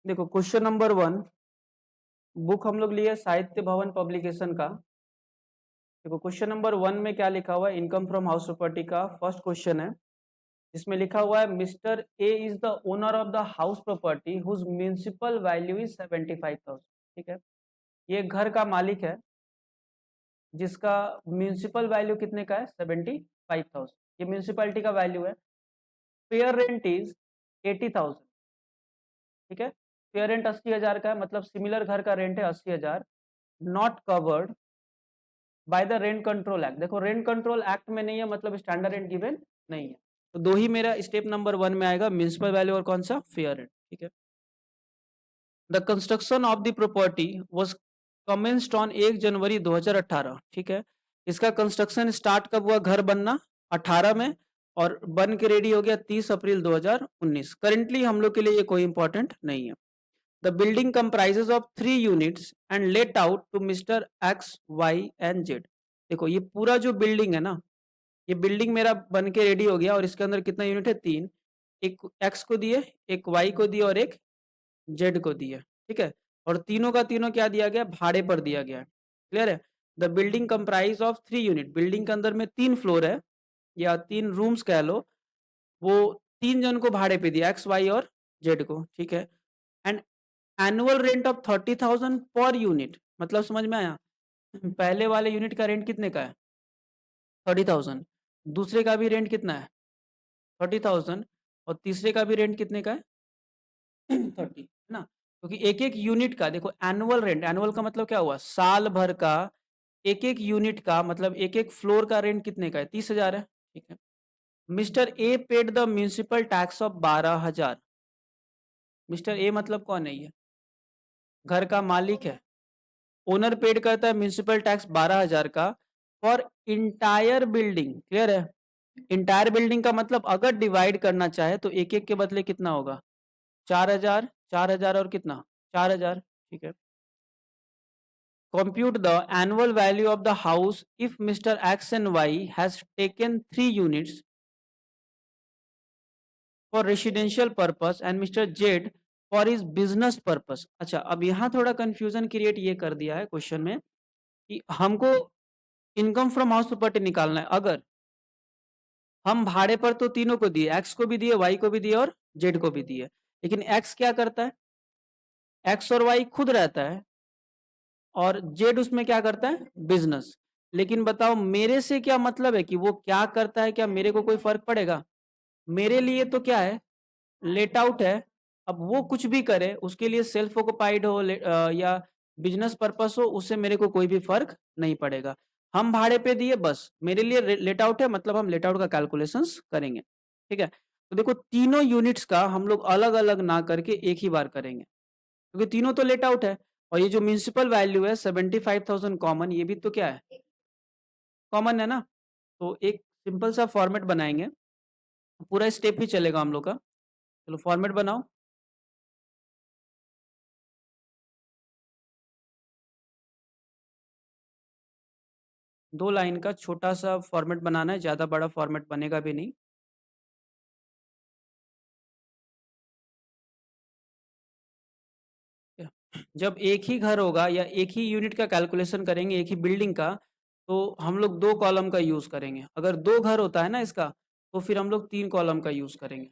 देखो question number 1, book हम लोग लिए साहित्य भवन पब्लिकेशन का। देखो क्वेश्चन नंबर 1 में क्या लिखा हुआ है, इनकम फ्रॉम हाउस प्रॉपर्टी का फर्स्ट क्वेश्चन है। इसमें लिखा हुआ है mister A is the owner of the house property whose municipal value is 75,000। ठीक है, ये घर का मालिक है जिसका म्युनिसिपल वैल्यू कितने का है, 75,000। ये म्युनिसिपैलिटी का वैल्यू है। Fair rent is 80,000। ठीक है, फेयर रेंट 80,000 का है, मतलब सिमिलर घर का रेंट है 80,000। Not covered by the rent control act. देखो रेंट कंट्रोल एक्ट में नहीं है, मतलब स्टैंडर्ड रेंट गिवन नहीं है। तो दो ही मेरा स्टेप नंबर 1 में आएगा, म्युनिसिपल वैल्यू और कौन सा, फेयर रेंट। ठीक है, the construction of the property was commenced on 1 जनवरी 2018। ठीक है, इसका कंस्ट्रक्शन स्टार्ट कब हुआ, घर बनना 18 में, और बन के रेडी हो गया 30 अप्रैल 2019। करेंटली हम लोग के लिए ये कोई इंपॉर्टेंट नहीं है। The building comprises of 3 units and let out to Mr. X, Y and Z। देखो ये पूरा जो बिल्डिंग है ना, ये बिल्डिंग मेरा बन के रेडी हो गया और इसके अंदर कितना यूनिट है, 3। एक X को दिए, एक Y को दिए और एक Z को दिए। ठीक है, और तीनों का तीनों क्या दिया गया, भाड़े पर दिया गया है। क्लियर है। The building comprise of 3 unit. Building के अंदर में 3 फ्लोर है या 3 रूम्स कह लो, वो 3 जन को भाड़े पे दिया, X, Y और Z को। ठीक है, and annual rent of 30,000 per unit. मतलब समझ में आया, पहले वाले यूनिट का रेंट कितने का है, 30,000। दूसरे का भी रेंट कितना है, 30,000, और तीसरे का भी रेंट कितने का है, 30, है ना। क्योंकि एक एक यूनिट का देखो एनुअल रेंट, एनुअल का मतलब क्या हुआ, साल भर का। एक एक यूनिट का मतलब एक एक फ्लोर का रेंट कितने का है, 30,000 है। ठीक है, mister A paid the municipal tax of 12,000। Mister A मतलब कौन है, ये घर का मालिक है। ओनर पेड करता है म्यूनिसिपल टैक्स 12,000 का फॉर इंटायर बिल्डिंग। क्लियर है। इंटायर बिल्डिंग का मतलब अगर डिवाइड करना चाहे तो एक एक के बदले कितना होगा, 4,000, 4,000 और कितना, 4,000। ठीक है, compute the annual value of the house if Mr. X and Y has taken 3 units for residential purpose and Mr. Z for his business purpose। अच्छा, अब यहाँ थोड़ा कंफ्यूजन क्रिएट ये कर दिया है क्वेश्चन में कि हमको इनकम फ्रॉम हाउस प्रॉपर्टी निकालना है। अगर हम भाड़े पर तो तीनों को दिए, एक्स को भी दिए, वाई को भी दिए और जेड को भी दिए, लेकिन एक्स क्या करता है, एक्स और वाई खुद रहता है और जेड उसमें क्या करता है, बिजनेस। लेकिन बताओ मेरे से क्या मतलब है कि वो क्या करता है, क्या मेरे को कोई फर्क पड़ेगा। मेरे लिए तो क्या है, लेट आउट है। अब वो कुछ भी करे, उसके लिए सेल्फ ऑक्युपाइड हो या बिजनेस पर्पस हो, उससे मेरे को कोई भी फर्क नहीं पड़ेगा। हम भाड़े पे दिए, बस मेरे लिए लेट आउट है, मतलब हम लेट आउट का कैलकुलेशंस करेंगे। ठीक है, तो देखो तीनों यूनिट्स का हम लोग अलग अलग ना करके एक ही बार करेंगे, क्योंकि तीनों तो लेट आउट है। और ये जो म्यूनिसिपल वैल्यू है 75,000 कॉमन, ये भी तो क्या है, कॉमन है ना। तो एक सिंपल सा फॉर्मेट बनाएंगे, पूरा स्टेप ही चलेगा हम लोग का। चलो फॉर्मेट बनाओ। दो लाइन का छोटा सा फॉर्मेट बनाना है, ज्यादा बड़ा फॉर्मेट बनेगा भी नहीं। जब एक ही घर होगा या एक ही यूनिट का कैलकुलेशन करेंगे, एक ही बिल्डिंग का, तो हम लोग 2 कॉलम का यूज करेंगे। अगर 2 घर होता है ना इसका, तो फिर हम लोग 3 कॉलम का यूज करेंगे।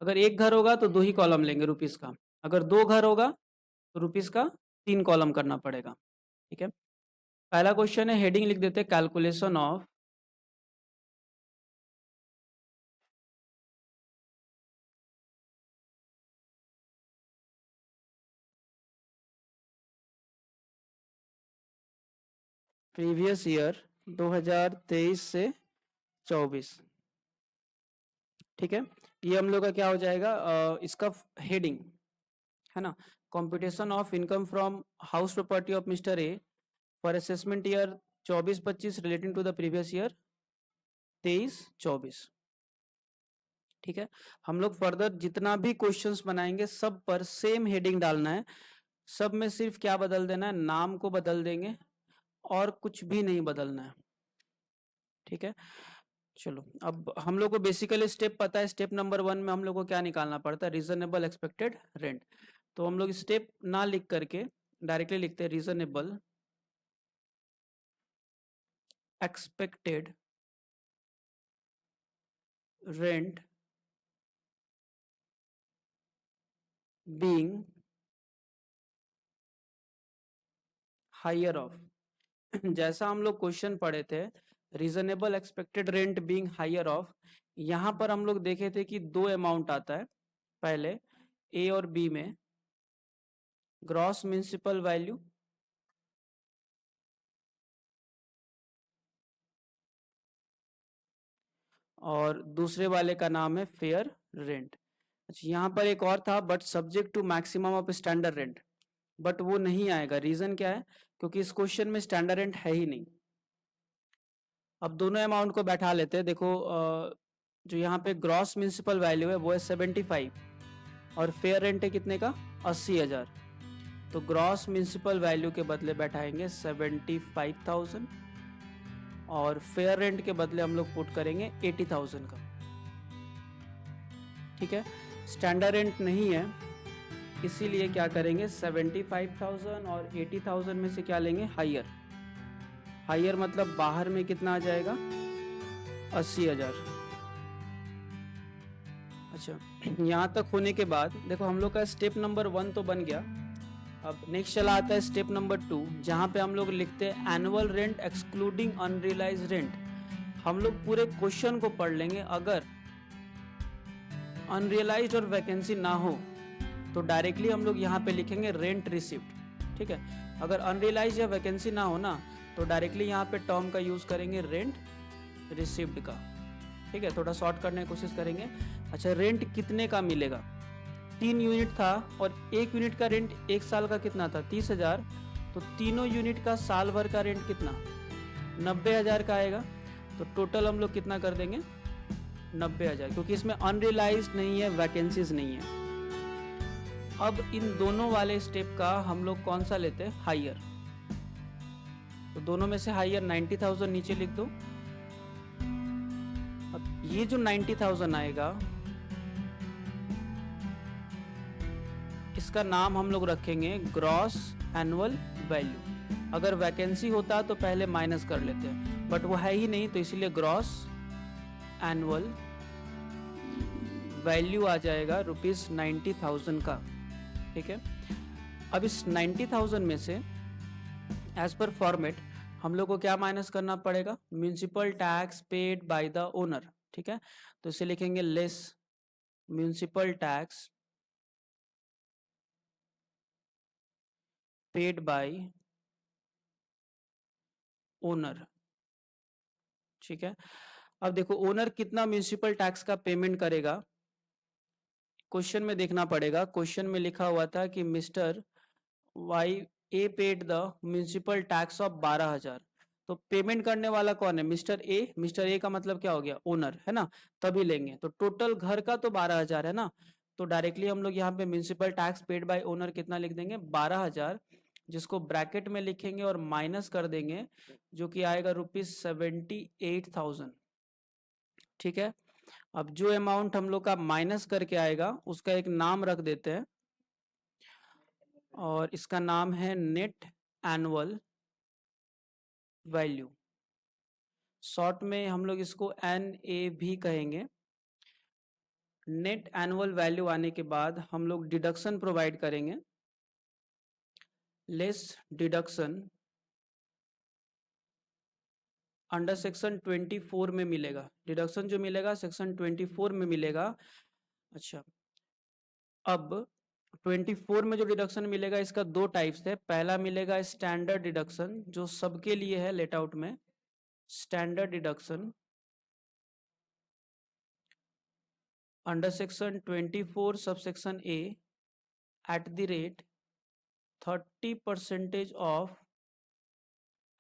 अगर एक घर होगा तो 2 ही कॉलम लेंगे रुपीस का। अगर 2 घर होगा तो रुपीस का 3 कॉलम करना पड़ेगा। ठीक है, पहला क्वेश्चन है, हेडिंग लिख देते हैं कैलकुलेशन ऑफ प्रीवियस ईयर 2023 से 24। ठीक है, ये हम लोग का क्या हो जाएगा, इसका हेडिंग है ना, computation of income from house property of mister A for assessment year 24-25 relating to the previous year 23-24। ठीक है, हम लोग फर्दर जितना भी क्वेश्चंस बनाएंगे सब पर सेम हेडिंग डालना है। सब में सिर्फ क्या बदल देना है, नाम को बदल देंगे और कुछ भी नहीं बदलना है। ठीक है, चलो अब हम लोग को बेसिकली स्टेप पता है। स्टेप नंबर 1 में हम लोग को क्या निकालना पड़ता है, रीजनेबल एक्सपेक्टेड रेंट। तो हम लोग स्टेप ना लिख करके डायरेक्टली लिखते हैं reasonable expected rent being higher of. जैसा हम लोग क्वेश्चन पढ़े थे, reasonable expected rent being higher of, यहाँ पर हम लोग देखे थे कि दो अमाउंट आता है पहले ए और बी में, ग्रॉस म्युनिसिपल वैल्यू और दूसरे वाले का नाम है फेयर रेंट। अच्छा, यहाँ पर एक और था, but subject to maximum of standard rent, but वो नहीं आएगा। रीजन क्या है, क्योंकि इस क्वेश्चन में स्टैंडर्ड रेंट है ही नहीं। अब दोनों अमाउंट को बैठा लेते हैं। देखो जो यहाँ पे ग्रॉस म्युनिसिपल वैल्यू है वो है 75 और फेयर रेंट है कितने का, 80,000। तो ग्रॉस म्युनिसिपल वैल्यू के बदले बैठाएंगे 75,000 और फेयर रेंट के बदले हम लोग पुट करेंगे 80,000 का। ठीक है, स्टैंडर्ड रेंट नहीं है, इसीलिए क्या करेंगे 75,000 और 80,000 में से क्या लेंगे, हायर। हायर मतलब बाहर में कितना आ जाएगा, 80,000। अच्छा, यहाँ तक होने के बाद देखो हम लोग का स्टेप नंबर 1 तो बन गया। अब नेक्स्ट चला आता है स्टेप नंबर 2, जहाँ पे हम लोग लिखते हैं annual rent excluding unrealise rent. हम लोग पूरे क्वेश्चन को पढ़ लेंगे। अगर अनरियलाइज्ड और वैकेंसी ना हो तो डायरेक्टली हम लोग यहाँ पे लिखेंगे रेंट रिसिप्ट। ठीक है, अगर अनरियलाइज या वैकेंसी ना हो ना तो डायरेक्टली यहाँ पे टर्म का यूज करेंगे रेंट रिसिप्ट का। ठीक है, थोड़ा शॉर्ट करने की कोशिश करेंगे। अच्छा, रेंट कितने का मिलेगा, 3 यूनिट था और 1 यूनिट का रेंट 1 साल का कितना था, 30,000। तो तीनों यूनिट का साल भर का रेंट कितना, 90,000 का आएगा। तो टोटल हम लोग कितना कर देंगे, 90,000, क्योंकि इसमें अनरियलाइज्ड नहीं है, वैकेंसीज नहीं है। अब इन दोनों वाले स्टेप का हम लोग कौन सा लेते हैं, हायर। तो दोनों में से हायर 90,000 नीचे लिख दो। अब ये जो 90,000 आएगा इसका नाम हम लोग रखेंगे ग्रॉस एनुअल वैल्यू। अगर वैकेंसी होता तो पहले माइनस कर लेते हैं, बट वो है ही नहीं, तो इसीलिए ग्रॉस एनुअल वैल्यू आ जाएगा ₹90,000 का। ठीक है, अब इस 90,000 में से एज पर फॉर्मेट हम लोग को क्या माइनस करना पड़ेगा, municipal tax paid by the owner. ठीक है, तो इसे लिखेंगे less municipal tax paid by owner. ठीक है, अब देखो ओनर कितना म्युनिसिपल टैक्स का पेमेंट करेगा, क्वेश्चन में देखना पड़ेगा। क्वेश्चन में लिखा हुआ था कि mister Y A paid the municipal tax of 12,000। तो पेमेंट करने वाला कौन है, मिस्टर ए। मिस्टर ए का मतलब क्या हो गया, ओनर है ना, तभी लेंगे। तो टोटल घर का तो 12,000 है ना, तो डायरेक्टली हम लोग यहाँ पे municipal tax paid by owner कितना लिख देंगे, 12,000, जिसको ब्रैकेट में लिखेंगे और माइनस कर देंगे, जो कि आएगा ₹78,000। ठीक है, अब जो अमाउंट हम लोग का माइनस करके आएगा उसका एक नाम रख देते हैं और इसका नाम है नेट एनुअल वैल्यू। शॉर्ट में हम लोग इसको NA भी कहेंगे। नेट एनुअल वैल्यू आने के बाद हम लोग डिडक्शन प्रोवाइड करेंगे, लेस डिडक्शन अंडर सेक्शन 24 में मिलेगा। डिडक्शन जो मिलेगा सेक्शन 24 में मिलेगा। अच्छा, अब 24 में जो डिडक्शन मिलेगा इसका दो टाइप्स है। पहला मिलेगा स्टैंडर्ड डिडक्शन, जो सबके लिए है लेट आउट में, standard deduction under section 24 sub section A at the rate 30% of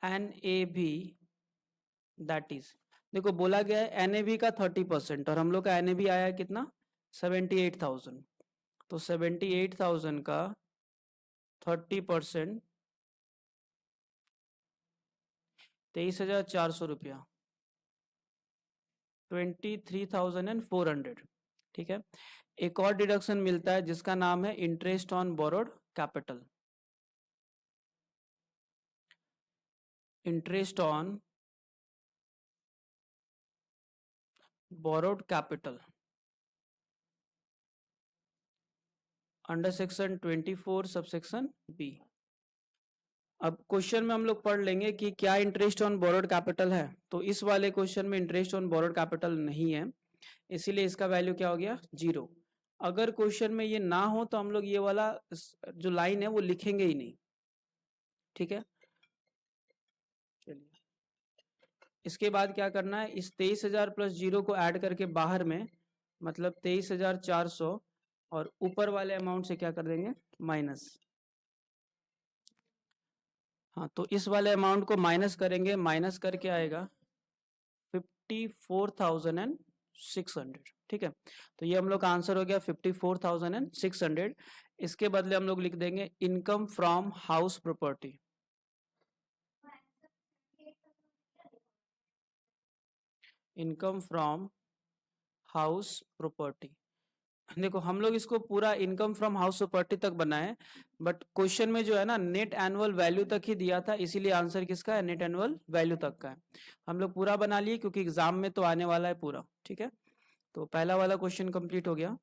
NAV, that is, देखो बोला गया है NAV का 30% और हम लोग का NAV आया है कितना, 78,000। तो 78,000 का 30% 23,400 रुपया। 23,400, ठीक है। एक और डिडक्शन मिलता है जिसका नाम है interest on borrowed capital. Interest on borrowed capital under section 24 subsection B. अब क्वेश्चन में हम लोग पढ़ लेंगे कि क्या इंटरेस्ट ऑन बोरोड कैपिटल है। तो इस वाले क्वेश्चन में इंटरेस्ट ऑन बोरोड कैपिटल नहीं है, इसीलिए इसका वैल्यू क्या हो गया 0। अगर क्वेश्चन में ये ना हो तो हम लोग ये वाला जो लाइन है वो लिखेंगे ही नहीं, ठीक है। चलिए इसके बाद क्या करना है, इस 23,000 प्लस 0 को ऐड करके बाहर में मतलब 23,400 और ऊपर वाले अमाउंट से क्या कर देंगे माइनस। हाँ तो इस वाले अमाउंट को माइनस करेंगे, माइनस करके आएगा 54,600, ठीक है। तो ये हम लोग का आंसर हो गया 54,600। इसके बदले हम लोग लिख देंगे income from house property. Income from house property, देखो हम लोग इसको पूरा इनकम फ्रॉम हाउस प्रॉपर्टी तक बनाए, बट क्वेश्चन में जो है ना नेट एनुअल वैल्यू तक ही दिया था, इसीलिए आंसर किसका है नेट एनुअल वैल्यू तक का है। हम लोग पूरा बना लिए क्योंकि एग्जाम में तो आने वाला है पूरा, ठीक है। तो पहला वाला क्वेश्चन कंप्लीट हो गया।